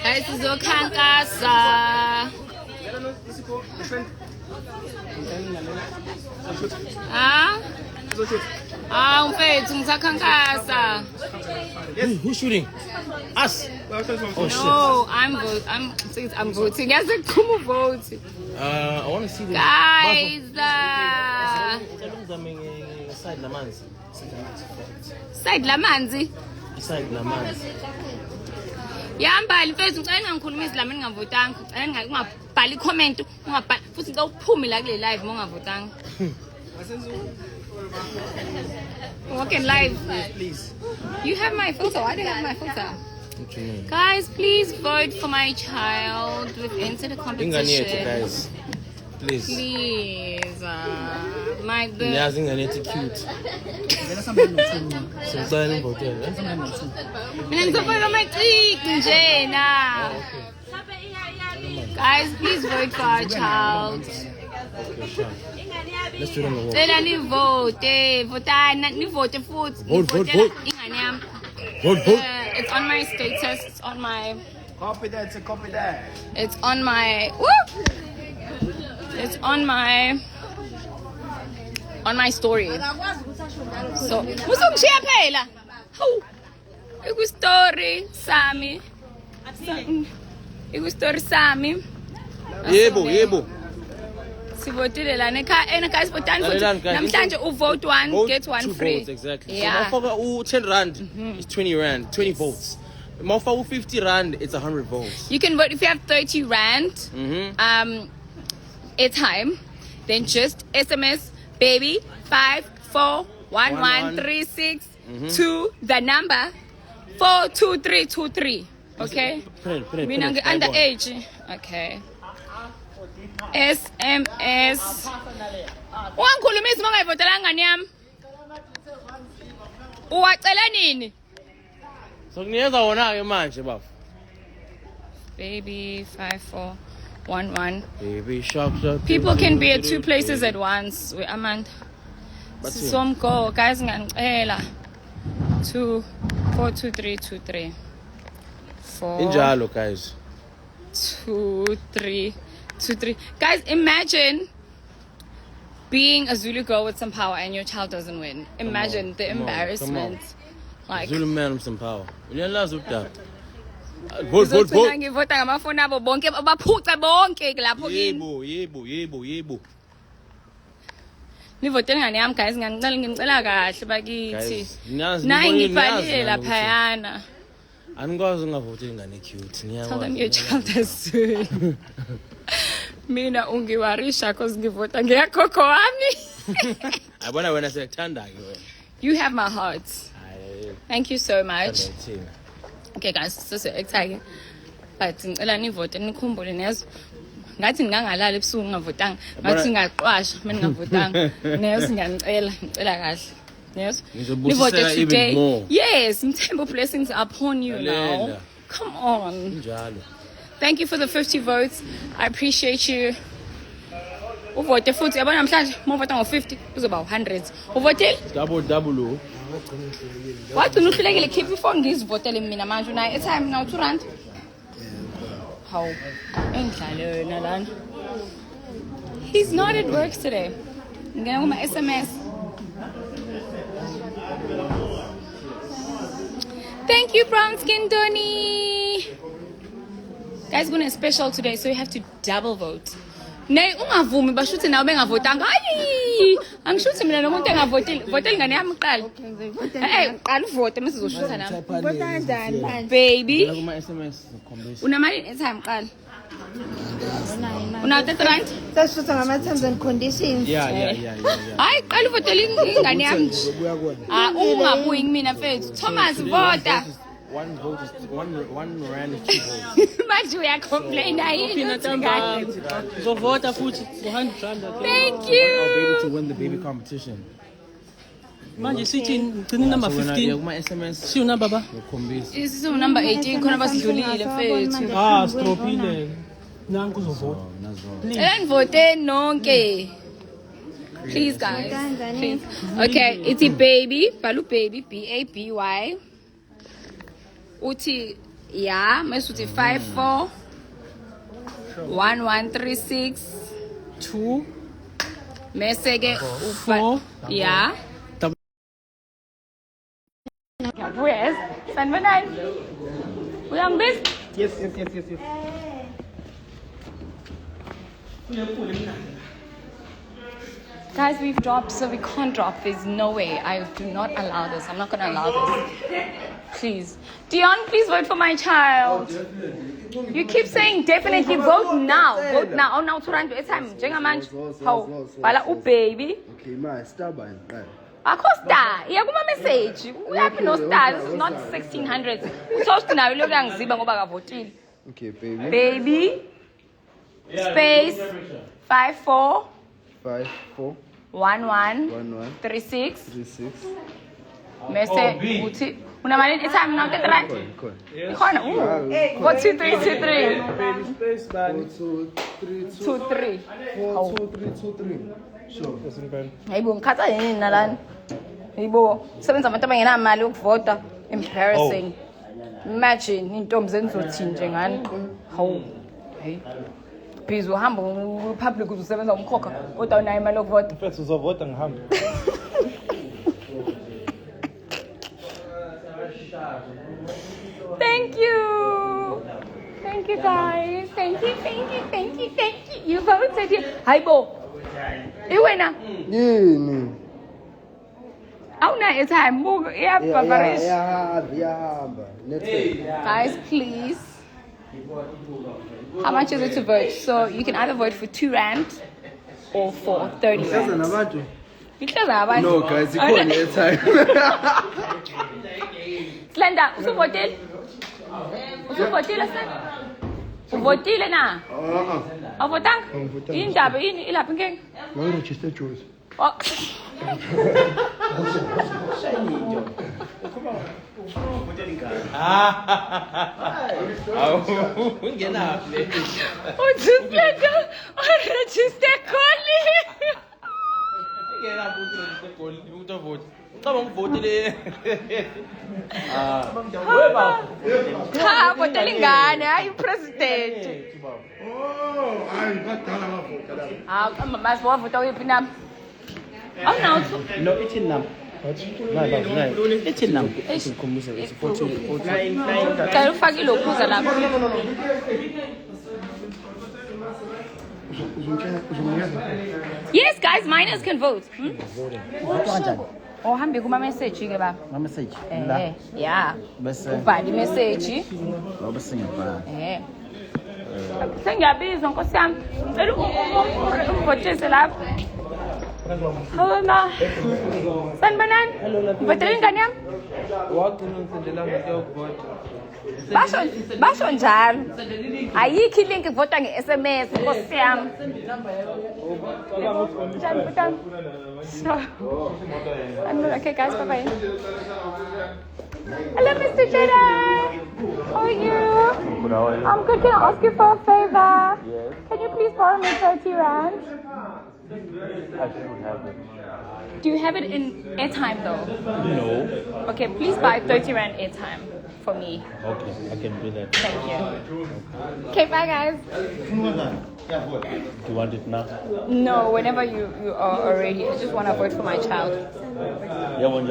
Guys, sizokhankasa. Mfethu ngisakhankasa. Who's shooting? Us. Oh shit. No, I'm voting. Yes, come vote. I want to see the Guys. Side lamanzi. Side lamanzi. Yambali mfethu ngicela ngikhuluma izilami ngingavotanga. Ngicela ungabhali comment, ungabhali futhi ngicela uphume la kule live mongavotanga. Walking live. Please. You have my filter. Why do you have my filter? Guys, please vote for my child. We've entered a competition. Guys. Please. Please. My cute. Guys, please vote for our child. Let's do it on the wall. Vote. It's on my status. It's on my. Copy that. Copy that. It's on my. Woo! It's on my story. So, musongishiya phela. Hawu. Iku-story sami. Iku-story sami. Yebo. Sivotile lana ekhaya guys votani futhi namhlanje uvote one get one free. Votes, exactly. Yeah. So mawufaka 10 rand is 20 rand, 20 votes. Mawufaka 50 rand it's 100 votes. You can vote if you have 30 rand. Airtime, then just SMS baby 541136 to the number 42323. Okay. Mina underage. Okay. SMS. Wangikhulumisa mangayivotela ngani yami. Uwacela nini? So kunikeza wona ke manje bafo. Baby 5411. Baby shark. People can be at two places at once. We Amanda. Some go guys ngicela 42323. Injalo guys. 2323. Guys, imagine being a Zulu girl with some power and your child doesn't win. Imagine the embarrassment. Like Zulu man with some power. Uyalazi ukudala. Vote. Ngivota ngamafoni abo bonke abaphuca bonke lapho kini. Yebo. Nivotela ngani yami guys ngicela kahle bakithi. Nayi ngibhalile lapha yana. Angikwazi ungavote ingane cute. Tell them your child has soon. Mina ungiwarisha cause ngivota ngeyakhokho wami. Abona wena sekuthanda ke wena. You have my heart. Thank you so much. Okay guys, so excited. But ngicela nivote nikhumbule nezo. Ngathi ngingangalala ebusuku ngavotanga. Ngathi ngaqwasha mina ngavotanga. Nezo ngicela kahle. Yes. Nivote today. Yes, mthembu blessings are upon you now. Come on. Thank you for the 50 votes. I appreciate you. Uvote futhi yabona namhlanje mavota ngo50 kuzoba 100. Uvotile? Double. Wathi uhlulekile keep ifone ngizivotele mina manje nayi airtime now 2 rand. How? Endlale yona lana. He's not at work today. Ngena kuma SMS. Thank you, Brown Skin Donny. Guys, going to special today, so you have to double vote. Nay ungavumi bashuthi nawe bengavotanga. Hayi, angishuthi mina nomuntu engavotile. Votela ngane yami qala. Qala uvote mase uzoshutha nami. Vota kanjani manje? Baby. Kuma SMS ukhombisa. Unamali airtime qala. Una 30 rand? Sasishutha ngama terms and conditions. Yeah. Hayi qala uvotela ingane yami nje. Ungabuyi kumina mfethu. Thomas vota. One vote is one rand is 2 votes. Manje uyacomplain ayini? Uzovota futhi 100 rand. Thank you. I'll be able to win the baby competition. Manje sithi ngcina number 15 kuma SMS si una baba ukhombisa. Isizo number 18 khona basidlulile mfethu. Stropile nanku uzovota Vote nonke. Please guys. Please. Okay, it's a baby, Balu baby, BABY. Uthi Yeah, Mesuti 54 1136 2 Mesege 4 yeah. Double- Where's San Bernard? We are best. Yes. Guys, we've dropped, so we can't drop. There's no way. I do not allow this. I'm not going to allow this. Please. Dion, please vote for my child. You keep saying definitely. Vote now. Vote now. Oh, now to run to time. Jengamanje. How? Bala baby. Okay, my stubborn. Right. Akho star. Yeah, kuma message. We have no star. This is not 1600s. Utost na ulo yangiziba ngoba kavotile. Okay, baby. Baby. Space 54 54 11 11 36 36. Mese uthi unamalini time now get right. Cool. Khona 4 2 3 2 3 4 2 2 3 3 4 2 3 2 3. Sure. hayibo ngikhatha yini nalana hayibo sebenza abantu abangena imali yokuvota embarrassing imagine intombi zenizothini nje ngani hawu hey Please uhamba public uzosebenza umkhokha kodwa unayo imali yokuvota Mfethu uzovota ngihamba. Thank you guys. Thank you. You voted. Hayibo. Iwena. Yini? Awuna airtime. Move. Yeah, Bavaris. Yeah. Guys, please. How much is it to vote? So you can either vote for 2 rand or for 30 rand. No, guys, you call me a time. Slender, usuvotile? Usuvotile Slender? Uvotile na? Awuvotanga? Yini indaba yini ilapha inkinga? Register Joyce. Oh. Uthi Slender, register kholi. Cha, votela ingane, hayi upresident. Ah, mama wavota uyiphi nami? Awunawo. No, it's in nam. It's in nam. Cela ufake lokhuza lapho. Yes, guys, minors can vote. Oh, hambi kuma message ke baba. Ma message. Yeah. Bese Ubhali message. bese ngibhala. Sengiyabizwa Nkosi yami. Ngicela uvotise lapho. Hawu ma. Sanibonani? Votela ingane yami? Basho njalo. Ayikho ilink ivota nge-SMS Nkosi yami. Okay guys, bye-bye. Hello Mr. Jada. How are you? I'm good. Can I ask you for a favor? Yes. Can you please borrow me 30 rand? I should have it. Do you have it in airtime though? No. Okay, please buy 30 rand airtime for me. Okay, I can do that. Thank you. Okay, bye guys. Do you want it now? No, whenever you are ready. I just want to vote for my child. Yeah, one